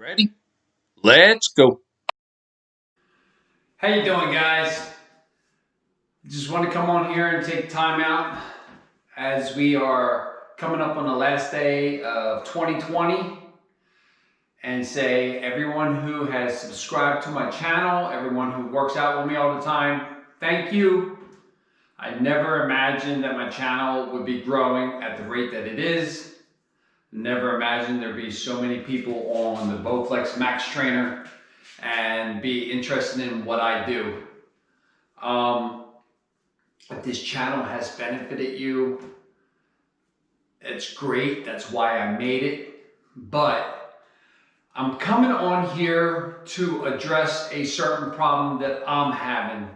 Ready? Let's go. How you doing, guys? Just want to come on here and take time out as we are coming up on the last day of 2020 and say everyone who has subscribed to my channel, everyone who works out with me all the time, thank you. I never imagined that my channel would be growing at the rate that it is. Never imagined there'd be so many people on the Bowflex Max Trainer and be interested in what I do. If this channel has benefited you, it's great. That's why I made it. But I'm coming on here to address a certain problem that I'm having.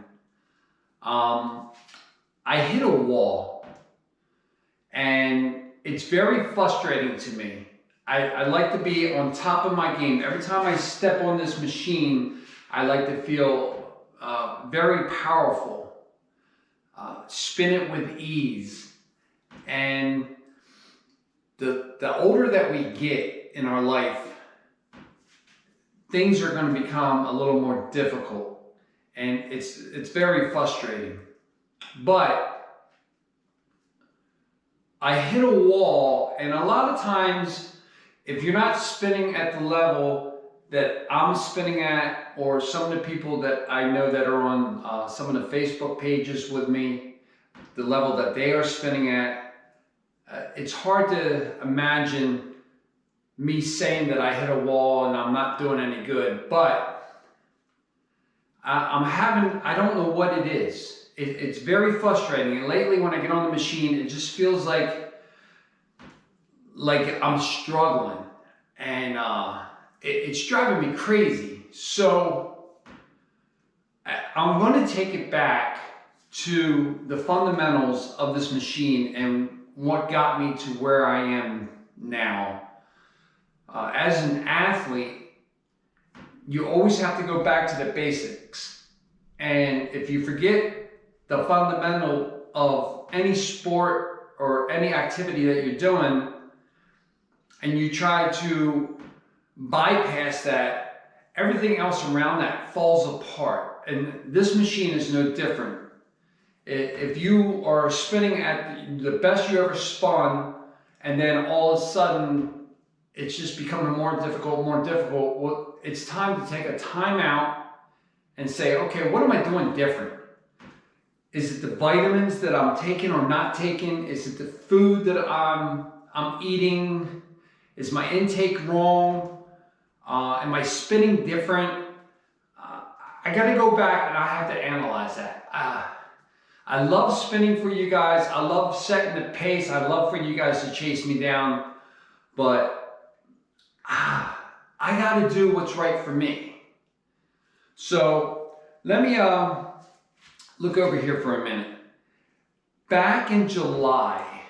I hit a wall, and it's very frustrating to me. I like to be on top of my game. Every time I step on this machine, I like to feel very powerful. Spin it with ease. And the older that we get in our life, things are going to become a little more difficult, and it's very frustrating. But I hit a wall, and a lot of times, if you're not spinning at the level that I'm spinning at, or some of the people that I know that are on some of the Facebook pages with me, the level that they are spinning at, it's hard to imagine me saying that I hit a wall and I'm not doing any good. But I don't know what it is. It's very frustrating. And lately when I get on the machine, it just feels like I'm struggling. And it's driving me crazy. So I'm going to take it back to the fundamentals of this machine and what got me to where I am now. As an athlete, you always have to go back to the basics. And if you forget the fundamental of any sport or any activity that you're doing, and you try to bypass that, everything else around that falls apart. And this machine is no different. If you are spinning at the best you ever spun, and then all of a sudden it's just becoming more difficult, well, it's time to take a time out and say, okay, what am I doing different? Is it the vitamins that I'm taking or not taking? Is it the food that I'm eating? Is my intake wrong? Am I spinning different? I got to go back and I have to analyze that. I love spinning for you guys. I love setting the pace. I love for you guys to chase me down. But I got to do what's right for me. So let me look over here for a minute. Back in July,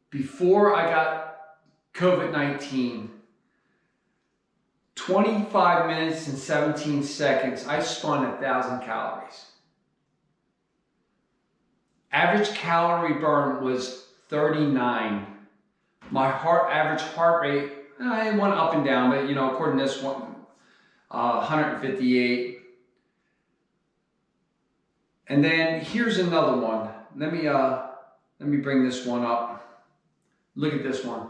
before I got COVID-19, 25 minutes and 17 seconds, I spun 1,000 calories. Average calorie burn was 39. My average heart rate, it went up and down, but according to this one, 158. And then here's another one. Let me bring this one up. Look at this one.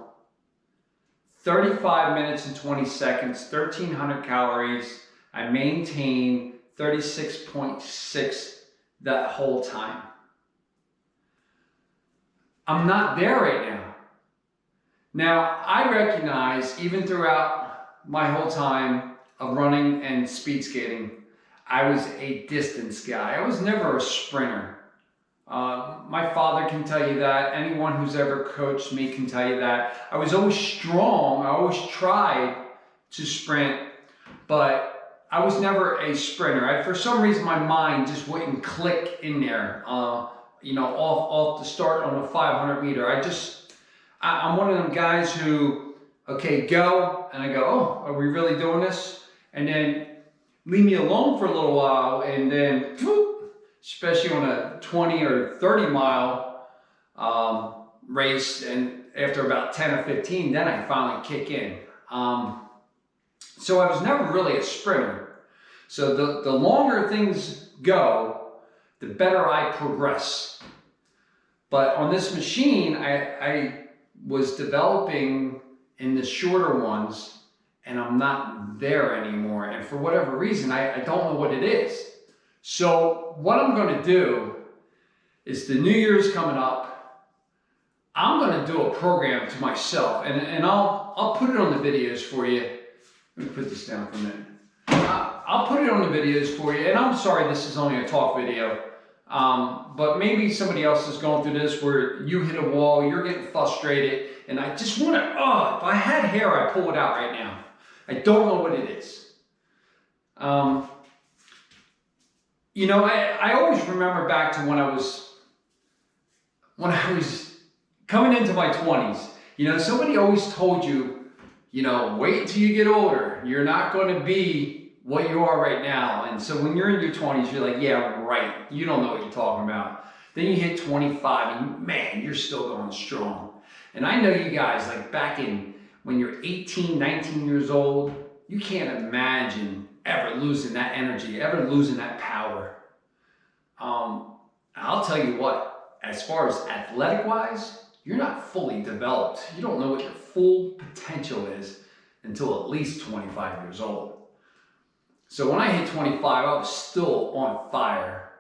35 minutes and 20 seconds, 1,300 calories. I maintained 36.6 that whole time. I'm not there right now. Now, I recognize, even throughout my whole time of running and speed skating, I was a distance guy. I was never a sprinter. My father can tell you that. Anyone who's ever coached me can tell you that. I was always strong. I always tried to sprint, but I was never a sprinter. For some reason, my mind just wouldn't click in there. Off the start on a 500 meter. I'm one of them guys who, okay, go, and I go, oh, are we really doing this? And then leave me alone for a little while, and then, especially on a 20 or 30 mile race, and after about 10 or 15, then I finally kick in. So I was never really a sprinter. So the longer things go, the better I progress. But on this machine, I was developing in the shorter ones, and I'm not there anymore. And for whatever reason, I don't know what it is. So what I'm going to do is, the New Year's coming up, I'm going to do a program to myself, and I'll put it on the videos for you. Let me put this down for a minute. I'll put it on the videos for you, and I'm sorry this is only a talk video, but maybe somebody else is going through this where you hit a wall, you're getting frustrated, and I just want to, if I had hair, I'd pull it out right now. I don't know what it is. You know, I always remember back to when I was coming into my 20s. You know, somebody always told you, you know, wait until you get older. You're not going to be what you are right now. And so when you're in your 20s, you're like, yeah, right. You don't know what you're talking about. Then you hit 25 and man, you're still going strong. And I know you guys, like back in when you're 18, 19 years old, you can't imagine ever losing that energy, ever losing that power. I'll tell you what, as far as athletic wise, you're not fully developed. You don't know what your full potential is until at least 25 years old. So when I hit 25, I was still on fire.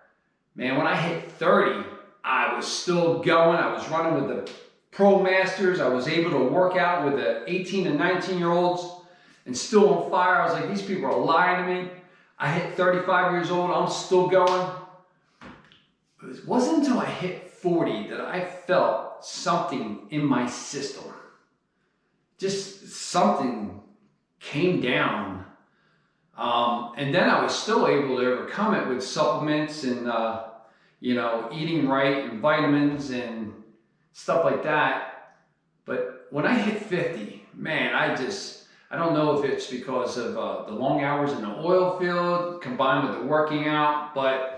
Man, when I hit 30, I was still going. I was running with the Pro Masters. I was able to work out with the 18 and 19-year-olds and still on fire. I was like, these people are lying to me. I hit 35 years old. I'm still going. It wasn't until I hit 40 that I felt something in my system. Just something came down. And then I was still able to overcome it with supplements and, you know, eating right and vitamins and stuff like that. But when I hit 50, man, I don't know if it's because of the long hours in the oil field combined with the working out, but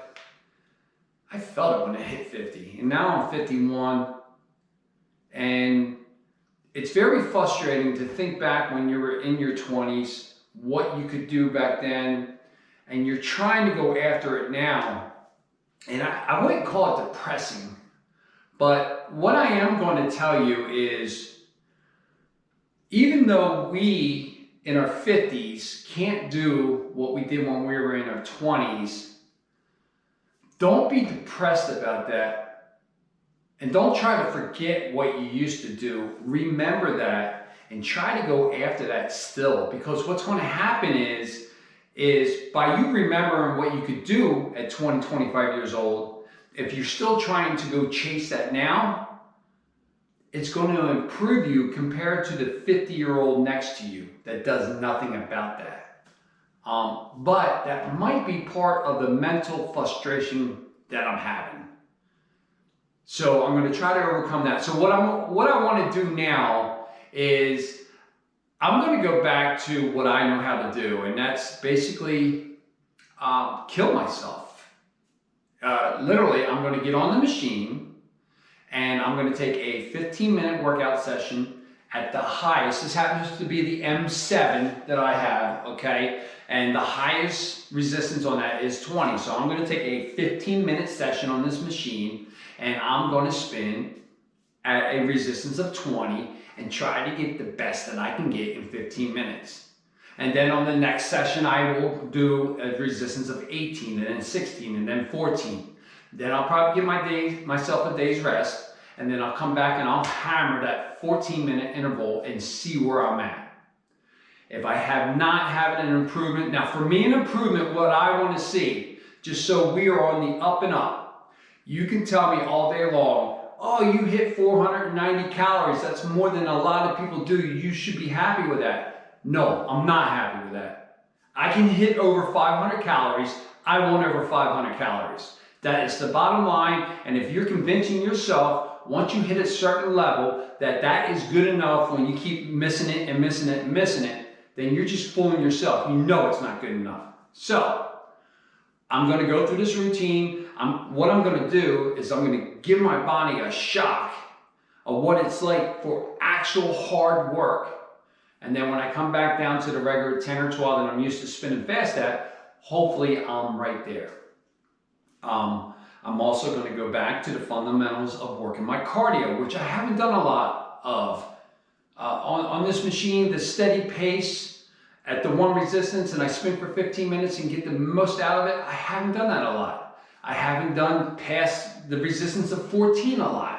I felt it when I hit 50. And now I'm 51. And it's very frustrating to think back when you were in your 20s, what you could do back then, and you're trying to go after it now. And I wouldn't call it depressing, but what I am going to tell you is, even though we in our 50s can't do what we did when we were in our 20s, don't be depressed about that. And don't try to forget what you used to do. Remember that and try to go after that still. Because what's going to happen is by you remembering what you could do at 20, 25 years old, if you're still trying to go chase that now, it's going to improve you compared to the 50-year-old next to you that does nothing about that. But that might be part of the mental frustration that I'm having. So I'm going to try to overcome that. So what I want to do now is I'm going to go back to what I know how to do, and that's basically kill myself. Literally, I'm going to get on the machine and I'm going to take a 15-minute workout session at the highest. This happens to be the M7 that I have, okay? And the highest resistance on that is 20. So I'm going to take a 15-minute session on this machine, and I'm going to spin at a resistance of 20 and try to get the best that I can get in 15 minutes. And then on the next session, I will do a resistance of 18, and then 16, and then 14. Then I'll probably give myself a day's rest, and then I'll come back and I'll hammer that 14-minute interval and see where I'm at. If I have not had an improvement, now for me an improvement, what I want to see, just so we are on the up and up, you can tell me all day long, oh, you hit 490 calories, that's more than a lot of people do, you should be happy with that. No, I'm not happy with that. I can hit over 500 calories, I want over 500 calories. That is the bottom line, and if you're convincing yourself, once you hit a certain level, that is good enough, when you keep missing it and missing it and missing it, then you're just fooling yourself. You know it's not good enough. So, I'm going to go through this routine. What I'm going to do is I'm going to give my body a shock of what it's like for actual hard work. And then when I come back down to the regular 10 or 12 that I'm used to spinning fast at, hopefully I'm right there. I'm also going to go back to the fundamentals of working my cardio, which I haven't done a lot of. On this machine, the steady pace at the one resistance, and I spin for 15 minutes and get the most out of it, I haven't done that a lot. I haven't done past the resistance of 14 a lot.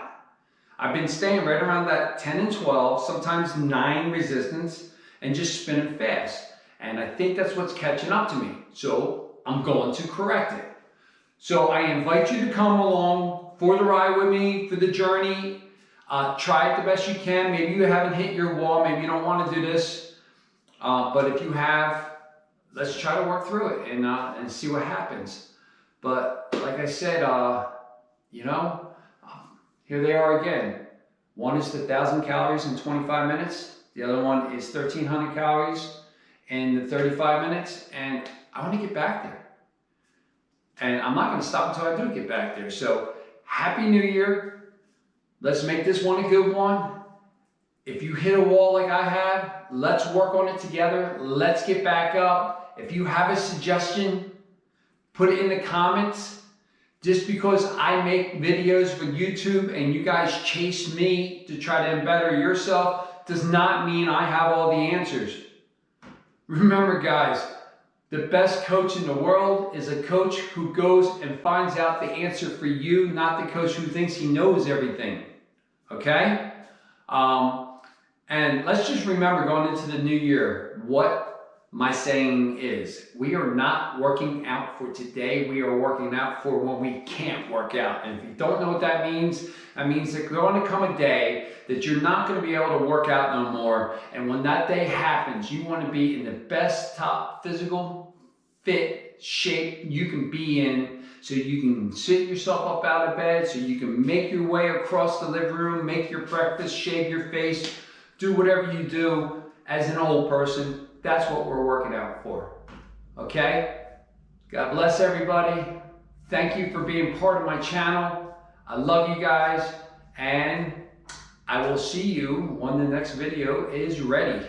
I've been staying right around that 10 and 12, sometimes 9 resistance, and just spinning fast. And I think that's what's catching up to me. So I'm going to correct it. So I invite you to come along for the ride with me, for the journey. Try it the best you can. Maybe you haven't hit your wall. Maybe you don't want to do this. But if you have, let's try to work through it and see what happens. But like I said, you know, here they are again. One is the 1,000 calories in 25 minutes. The other one is 1,300 calories in the 35 minutes. And I want to get back there. And I'm not going to stop until I do get back there. So Happy New Year. Let's make this one a good one. If you hit a wall like I have, let's work on it together. Let's get back up. If you have a suggestion, put it in the comments. Just because I make videos for YouTube and you guys chase me to try to better yourself does not mean I have all the answers. Remember, guys, the best coach in the world is a coach who goes and finds out the answer for you, not the coach who thinks he knows everything. Okay? And let's just remember going into the new year what my saying is. We are not working out for today. We are working out for when we can't work out. And if you don't know what that means that there's going to come a day that you're not going to be able to work out no more. And when that day happens, you want to be in the best top physical fit shape you can be in, so you can sit yourself up out of bed, so you can make your way across the living room, make your breakfast, shave your face, do whatever you do as an old person. That's what we're working out for. Okay? God bless everybody. Thank you for being part of my channel. I love you guys, and I will see you when the next video is ready.